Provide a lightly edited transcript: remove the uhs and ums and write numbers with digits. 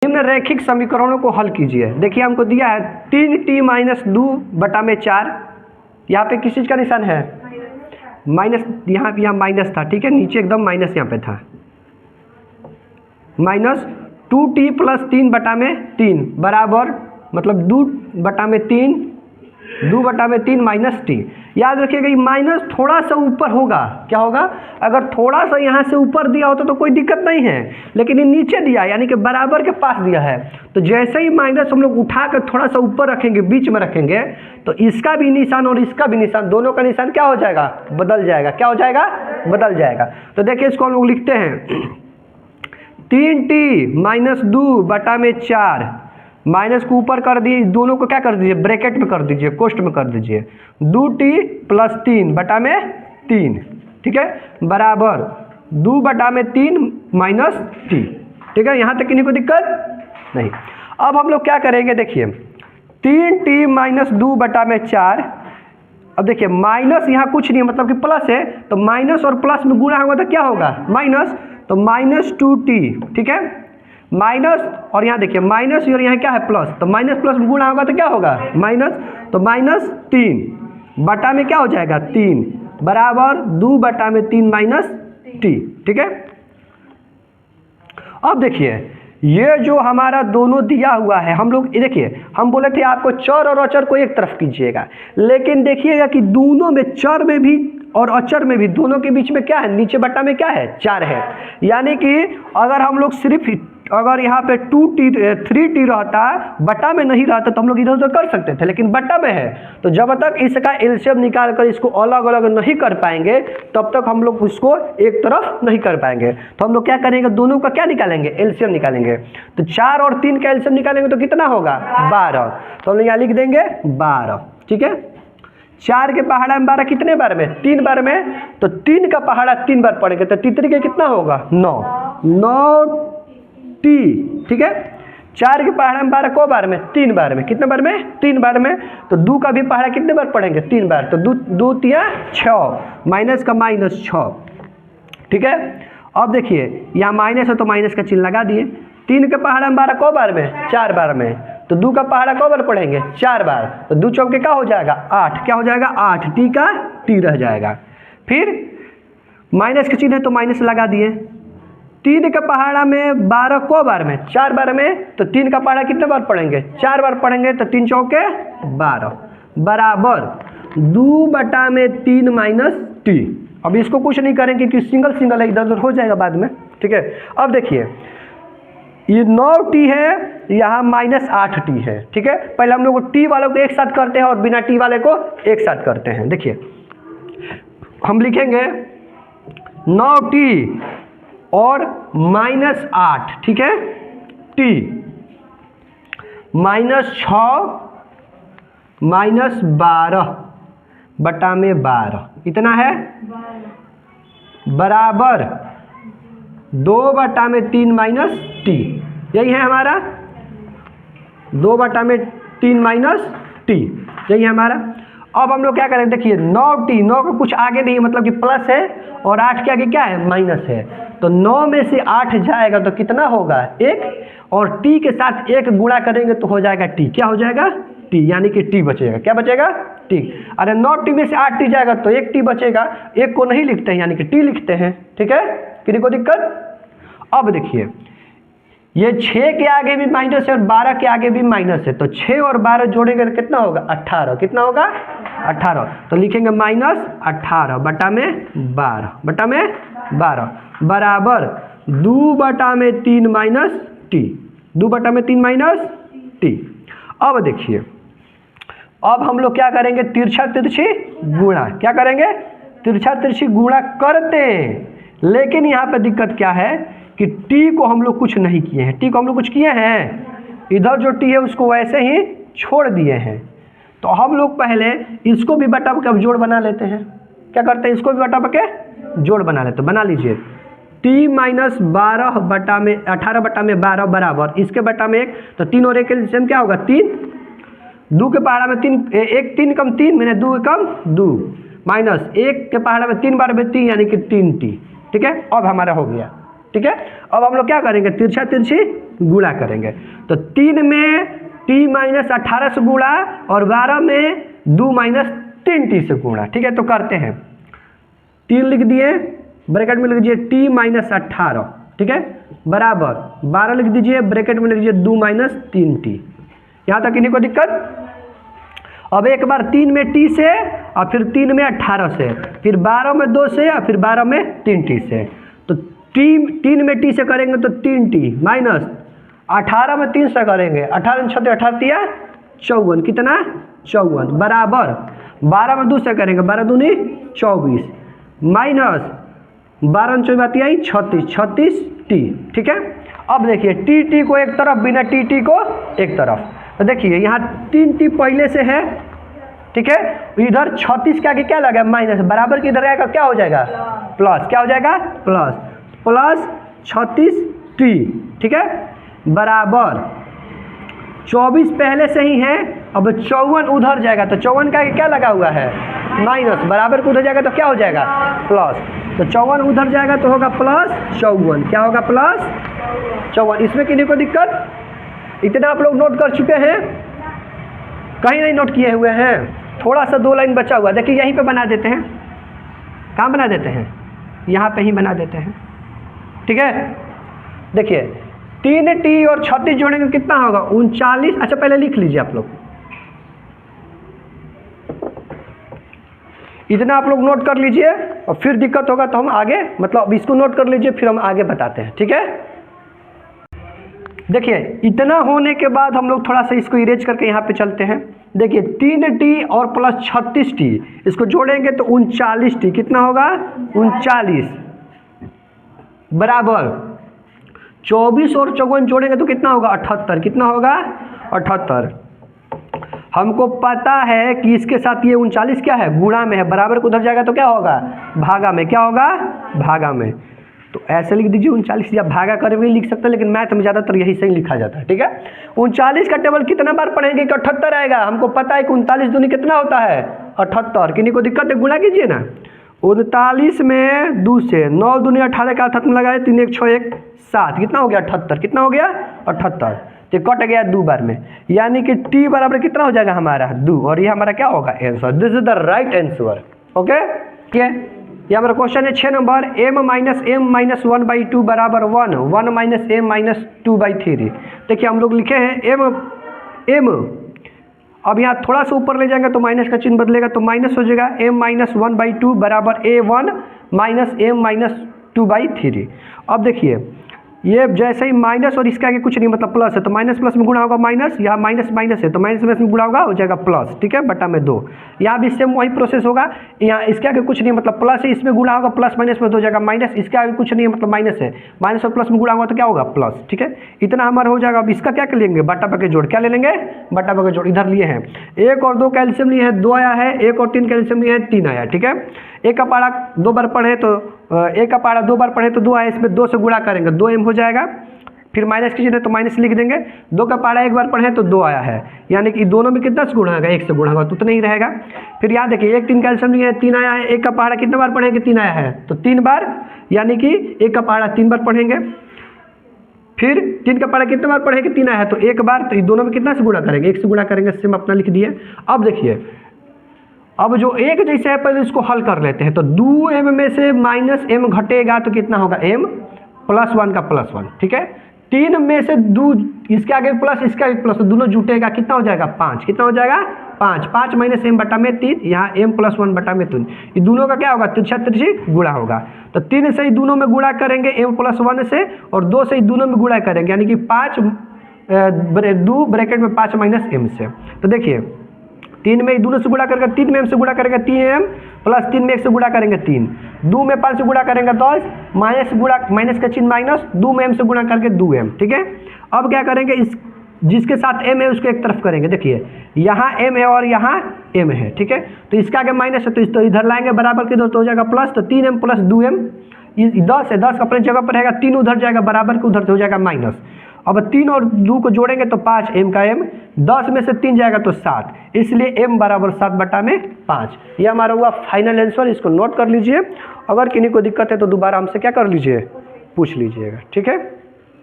निम्न रैखिक समीकरणों को हल कीजिए। देखिए हमको दिया है 3t माइनस 2/4। यहाँ पे किस चीज़ का निशान है? माइनस। यहाँ माइनस था, ठीक है, नीचे एकदम माइनस यहाँ पे था। माइनस 2t प्लस 3/3 बराबर मतलब 2/3 माइनस टी। याद रखिएगा ये माइनस थोड़ा सा ऊपर होगा, क्या होगा? अगर थोड़ा सा यहाँ से ऊपर दिया होता तो कोई दिक्कत नहीं है, लेकिन ये नीचे दिया यानी कि बराबर के पास दिया है। तो जैसे ही माइनस हम लोग उठा कर थोड़ा सा ऊपर रखेंगे, बीच में रखेंगे, तो इसका भी निशान और इसका भी निशान, दोनों का निशान क्या हो जाएगा? बदल जाएगा। क्या हो जाएगा? बदल जाएगा। तो देखिए इसको हम लोग लिखते हैं 3t माइनस 2/4 माइनस को ऊपर कर दिए, दोनों को क्या कर दीजिए? ब्रैकेट में कर दीजिए, कोष्ठ में कर दीजिए। 2t प्लस 3/3, ठीक है, बराबर 2/3 माइनस टी। ठीक है, यहाँ तक किन्हीं को दिक्कत नहीं। अब हम लोग क्या करेंगे? देखिए 3t माइनस 2/4। अब देखिए माइनस यहाँ कुछ नहीं है, मतलब कि प्लस है, तो माइनस और प्लस में गुणा होगा तो क्या होगा? माइनस। तो माइनस 2t, ठीक है, माइनस, और यहाँ देखिए माइनस और यहाँ क्या है? प्लस। तो माइनस प्लस में गुणा होगा तो क्या होगा? माइनस। तो माइनस 3 बटा में क्या हो जाएगा? 3 बराबर 2/3 माइनस टी। ठीक है, अब देखिए ये जो हमारा दोनों दिया हुआ है, हम लोग देखिए हम बोले थे आपको चर और अचर को एक तरफ कीजिएगा, लेकिन देखिएगा कि दोनों में, चर में भी और अचर में भी, दोनों के बीच में क्या है? नीचे बटा में क्या है? 4 है। यानी कि अगर हम लोग सिर्फ अगर यहाँ पे 3t रहता, बटा में नहीं रहता, तो हम लोग इधर उधर कर सकते थे, लेकिन बटा में है, तो जब तक इसका एलसीएम निकाल कर इसको अलग अलग नहीं कर पाएंगे तब तक हम लोग उसको एक तरफ नहीं कर पाएंगे। तो हम लोग क्या करेंगे? दोनों का क्या निकालेंगे? एलसीएम निकालेंगे। तो 4 और 3 का एलसीएम निकालेंगे तो कितना होगा? 12। तो हम लोग यहाँ लिख देंगे 12। ठीक है, 4 के पहाड़ा में 12 कितने बार में? 3 बार में। तो 3 का पहाड़ा 3 बार पड़ेगा, तो तीसरी के कितना होगा? 9 टी। ठीक है, 4 के पहाड़ा में 12 को बार में? 3 बार में। कितने बार में? 3 बार में। तो 2 का भी पहाड़ा कितने बार पढ़ेंगे? 3 बार। तो 2 तिया 6, माइनस का माइनस 6। ठीक है, अब देखिए यहाँ माइनस है तो माइनस का चिन्ह लगा दिए। 3 के पहाड़ा में 12 को बार में? 4 बार में। तो 2 का पहाड़ा को बार पढ़ेंगे? 4 बार। तो 2 चौके क्या हो जाएगा? 8। क्या हो जाएगा? 8। टी का टी रह जाएगा। फिर माइनस का चिन्ह है तो माइनस लगा दिए। 3 का पहाड़ा में 12 को बार में? 4 बार में। तो 3 का पहाड़ा कितने बार पढ़ेंगे? 4 बार पढ़ेंगे। तो 3 चौके 12 बराबर 2/3 माइनस टी। अब इसको कुछ नहीं करेंगे क्योंकि सिंगल सिंगल है, इधर उधर हो जाएगा बाद में। ठीक है, अब देखिए ये 9t है, यहाँ माइनस 8t है। ठीक है, पहले हम लोग टी वालों को एक साथ करते हैं और बिना टी वाले को एक साथ करते हैं। देखिए हम लिखेंगे 9t और माइनस 8, ठीक है, टी माइनस 6 माइनस 12 बटा में 12 इतना है बराबर 2/3 माइनस टी। यही है हमारा 2/3 माइनस टी, यही है हमारा। अब हम लोग क्या करें? देखिए 9t, 9 का कुछ आगे नहीं, मतलब कि प्लस है, और 8 के आगे क्या है? माइनस है। तो 9 में से 8 जाएगा तो कितना होगा? 1, और t के साथ 1 गुणा करेंगे तो हो जाएगा t। क्या हो जाएगा? t, यानी कि t बचेगा। क्या बचेगा? t। अरे 9t में से 8t जाएगा तो 1t बचेगा। 1 को नहीं लिखते हैं, यानी कि t लिखते हैं। ठीक है, किसी को दिक्कत? अब देखिए ये 6 के आगे भी माइनस है और 12 के आगे भी माइनस है, तो 6 और 12 जोड़ेंगे तो कितना होगा? 18। कितना होगा? 18। तो लिखेंगे माइनस 18 बटा में 12 बटा में 12 बराबर 2/3 माइनस टी। 2/3 minus T. अब देखिए अब हम लोग क्या करेंगे? तिरछा तिरछी गुणा। क्या करेंगे? तिरछा तिरछी गुणा करते हैं, लेकिन यहाँ पे दिक्कत क्या है कि t को हम लोग कुछ नहीं किए हैं। t को हम लोग कुछ किए हैं, इधर जो t है उसको वैसे ही छोड़ दिए हैं। तो हम लोग पहले इसको भी बटा के अब जोड़ बना लेते हैं। क्या करते हैं? इसको भी बटा के जोड़ बना लेते हैं। बना लीजिए t माइनस 12 बटा में 18 बटा में 12 बराबर इसके बटा में 1, तो 3 और 1 के एलसीएम क्या होगा? 3। 2 के पहाड़ा में 3, 1 3 कम 3 मैंने 2 कम 2 माइनस 1 के पहाड़ा में 3 बार में 3, यानी कि 3t। ठीक है, अब हमारा हो गया। ठीक है। अब हम लोग क्या करेंगे, तिरछा तिरछी गुणा करेंगे। तो 3 में t माइनस 18 से गुणा और 12 में 2 माइनस 3t से गुणा। ठीक है, तो करते हैं, 3 लिख दिए, ब्रैकेट में लिख दीजिए t माइनस 18, ठीक है, बराबर 12 लिख दीजिए, ब्रैकेट में लिख दीजिए 2 माइनस 3t। यहाँ तक किन्हीं को दिक्कत। अब एक बार 3 में t से और फिर 3 में 18 से, फिर 12 में 2 से और फिर 12 में 3t से। तो 3 में t से करेंगे तो 3t माइनस 18 में 3 से करेंगे, 18 में 6 18 तिया 54, कितना 54, बराबर 12 में 2 से करेंगे, 12 दूनी 24, माइनस 12 में 24 आती आई 36 t। ठीक है। अब देखिए टी को एक तरफ, बिना टी को एक तरफ। तो देखिए यहाँ 3t पहले से है, ठीक है, इधर 36 के आगे क्या लगा माइनस, बराबर की इधर आएगा क्या हो जाएगा प्लस, क्या हो जाएगा प्लस 36t, ठीक है, बराबर 24 पहले से ही है, अब 54 उधर जाएगा तो 54 का क्या लगा हुआ है माइनस, बराबर को उधर जाएगा तो क्या हो जाएगा प्लस, तो 54 उधर जाएगा तो होगा प्लस 54, क्या होगा प्लस 54। इसमें किसी को दिक्कत, इतना आप लोग नोट कर चुके हैं, कहीं नहीं नोट किए हुए हैं, थोड़ा सा 2 लाइन बचा हुआ, देखिए यहीं पे बना देते हैं, कहाँ बना देते हैं, यहाँ पे ही बना देते हैं, ठीक है। देखिए 3t और 36 जोड़ेंगे कितना होगा 39। अच्छा पहले लिख लीजिए आप लोग, इतना आप लोग नोट कर लीजिए और फिर दिक्कत होगा तो हम आगे, मतलब इसको नोट कर लीजिए फिर हम आगे बताते हैं, ठीक है। देखिए इतना होने के बाद हम लोग थोड़ा सा इसको इरेज करके यहाँ पे चलते हैं। देखिए 3t और प्लस 36t, इसको जोड़ेंगे तो 39t, कितना होगा 39, बराबर 24 और 54 जोड़ेंगे तो कितना होगा 78, कितना होगा 78। हमको पता है कि इसके साथ ये 39 क्या है गुणा में है, बराबर को उधर जाएगा तो क्या होगा भागा में, क्या होगा भागा में। तो ऐसे लिख दीजिए 39, या भागा कर भी लिख सकते हैं, लेकिन मैथ में ज़्यादातर यही सही लिखा जाता है, ठीक है। 39 का टेबल कितना बार पढ़ेंगे कि 78 आएगा, हमको पता है कि 39 दूनी कितना होता है 78, किन्हीं को दिक्कत है गुणा कीजिए ना, 39 में 2 से 9 दूनी 18 का अर्थात में लगाए 3 1 6 1 7, कितना हो गया 78, कितना हो गया 78, तो कट गया 2 बार में, यानी कि t बराबर कितना हो जाएगा हमारा 2, और ये हमारा क्या होगा answer, this is the right answer. Okay, ठीक है, ये हमारा क्वेश्चन है 6 number, m minus m minus 1/2 बराबर 1 माइनस m माइनस 2/3। देखिए हम लोग लिखे हैं m, अब यहाँ थोड़ा सा ऊपर ले जाएंगे तो माइनस का चिन्ह बदलेगा तो माइनस हो जाएगा, m माइनस 1/2 बराबर a1 माइनस m माइनस 2/3। अब देखिए ये जैसे ही माइनस और इसके आगे कुछ नहीं, मतलब प्लस है तो माइनस प्लस में गुणा होगा माइनस, यहाँ माइनस माइनस है तो माइनस माइनस में गुणा होगा, हो जाएगा प्लस, ठीक है, बटा में 2। यहाँ भी सेम वही प्रोसेस होगा, यहाँ इसके आगे कुछ नहीं, मतलब प्लस है, इसमें गुणा होगा प्लस माइनस में हो जाएगा माइनस, इसके आगे कुछ नहीं है मतलब माइनस है, माइनस और प्लस में गुणा होगा तो क्या होगा प्लस, ठीक है, इतना हमारा हो जाएगा। अब इसका क्या कर लेंगे बटा पके जोड़, क्या ले लेंगे बटा पके जोड़, इधर लिए हैं 1 और 2 कैल्शियम लिए हैं 2 आया है, 1 और 3 कैल्शियम लिए हैं 3 आया, ठीक है। 1 का पारा 2 बार पढ़े तो 1 का पारा 2 बार पढ़े तो 2 आया, इसमें 2 से गुणा करेंगे 2m हो जाएगा, फिर माइनस कीजिए तो माइनस लिख देंगे, 2 का पारा 1 बार पढ़े तो 2 आया है, यानी कि दोनों में कितना से गुणा होगा 1 से गुणा होगा तो उतना ही रहेगा। फिर यहाँ देखिए 1 3 कैल्शियम लिए है 3 आया है, 1 का पहाड़ा कितने बार पढ़ेंगे 3 आया है तो 3 बार, यानी कि 1 का पहाड़ा 3 बार पढ़ेंगे, फिर 3 का पहाड़ा कितने बार पढ़ेंगे 3 आया है तो 1 बार, तो दोनों में कितना से गुणा करेंगे 1 से गुणा करेंगे, सेम अपना लिख दिए। अब देखिए अब जो एक जैसे है पहले इसको हल कर लेते हैं, तो 2m में से माइनस m घटेगा तो कितना होगा m प्लस 1 का प्लस 1, ठीक है। 3 में से 2 इसके आगे प्लस इसके आगे प्लस, तो दोनों जुटेगा कितना हो जाएगा 5, कितना हो जाएगा 5 माइनस m बटा में 3, यहाँ m प्लस 1 बटा में 3, ये दोनों का क्या होगा तिरछा तिरछी गुणा होगा, तो 3 से ही दोनों में गुणा करेंगे m प्लस 1 से, और 2 से ही दोनों में गुणा करेंगे, यानी कि 2 ब्रैकेट में 5 माइनस m से। तो देखिए 3 में दोनों से गुणा करेंगे 3 में m से गुणा करेंगे 3m, प्लस 3 में 1 से गुणा करेंगे 3, 2 में 5 से गुणा करेंगे 10, माइनस का चिन्ह माइनस, 2 में m से गुणा करके 2m, ठीक है। अब क्या करेंगे, इस जिसके साथ m है उसको एक तरफ करेंगे, देखिए यहाँ m है और यहाँ m है, ठीक है, तो इसका आगे माइनस है तो इधर लाएंगे बराबर किधर तो हो जाएगा प्लस, तो 3m प्लस 2m, 10 है 10 अपने जगह पर रहेगा, 3 उधर जाएगा बराबर के उधर से हो जाएगा माइनस। अब 3 और 2 को जोड़ेंगे तो 5 m का m, 10 में से 3 जाएगा तो 7, इसलिए m बराबर 7 बटा में 5। ये हमारा हुआ फाइनल आंसर, इसको नोट कर लीजिए। अगर किन्हीं को दिक्कत है तो दोबारा हमसे क्या कर लीजिए पूछ लीजिएगा, ठीक है।